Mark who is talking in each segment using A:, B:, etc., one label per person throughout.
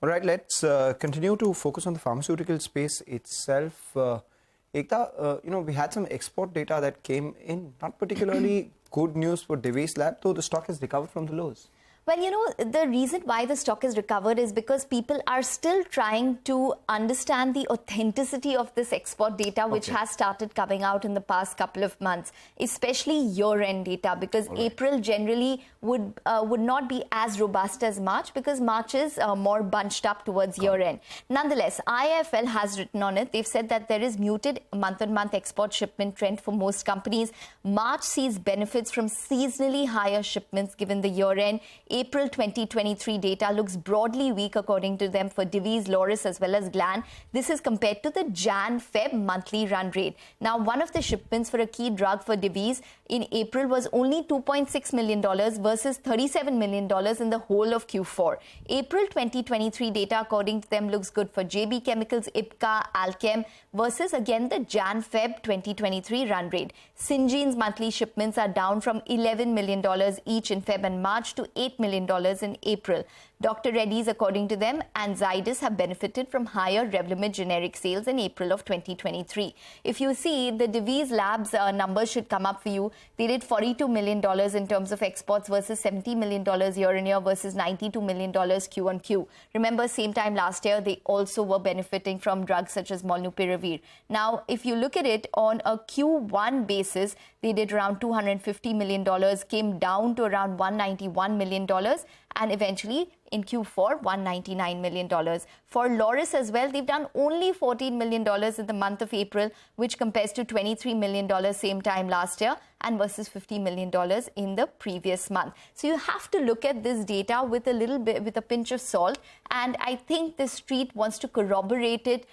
A: All right, let's continue to focus on the pharmaceutical space itself. Ekta, we had some export data that came in, not particularly good news for Divi's Lab, though the stock has recovered from the lows.
B: Well, the reason why the stock is recovered is because people are still trying to understand the authenticity of this export data, which has started coming out in the past couple of months, especially year-end data, because April generally would not be as robust as March, because March is more bunched up towards year-end. Nonetheless, IIFL has written on it. They've said that there is muted month-on-month export shipment trend for most companies. March sees benefits from seasonally higher shipments given the year-end. April 2023 data looks broadly weak according to them for Divi's, Loris as well as Gland. This is compared to the Jan-Feb monthly run rate. Now, one of the shipments for a key drug for Divi's in April was only $2.6 million versus $37 million in the whole of Q4. April 2023 data according to them looks good for JB Chemicals, Ipca, Alchem versus again the Jan-Feb 2023 run rate. Syngene's monthly shipments are down from $11 million each in Feb and March to $8 million in April. Dr. Reddy's, according to them, and Zydus have benefited from higher Revlimid generic sales in April of 2023. If you see, the Divi's Labs numbers should come up for you. They did $42 million in terms of exports versus $70 million year-on-year versus $92 million Q-on-Q. Remember, same time last year, they also were benefiting from drugs such as Molnupiravir. Now, if you look at it on a Q1 basis, they did around $250 million, came down to around $191 million, and eventually in Q4, $199 million. For Loris as well, they've done only $14 million in the month of April, which compares to $23 million same time last year and versus $50 million in the previous month. So you have to look at this data with a pinch of salt. And I think the street wants to corroborate it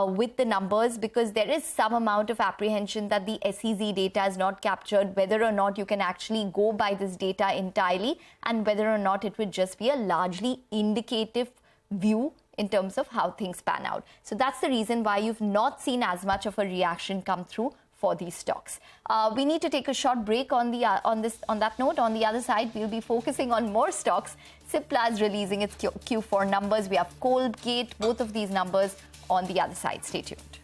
B: with the numbers, because there is some amount of apprehension that the SEZ data is not captured, whether or not you can actually go by this data entirely, and whether or not it would just be a largely indicative view in terms of how things pan out. So that's the reason why you've not seen as much of a reaction come through for these stocks. We need to take a short break on that note. On the other side, we'll be focusing on more stocks. Cipla is releasing its Q4 numbers. We have Colgate, both of these numbers on the other side. Stay tuned.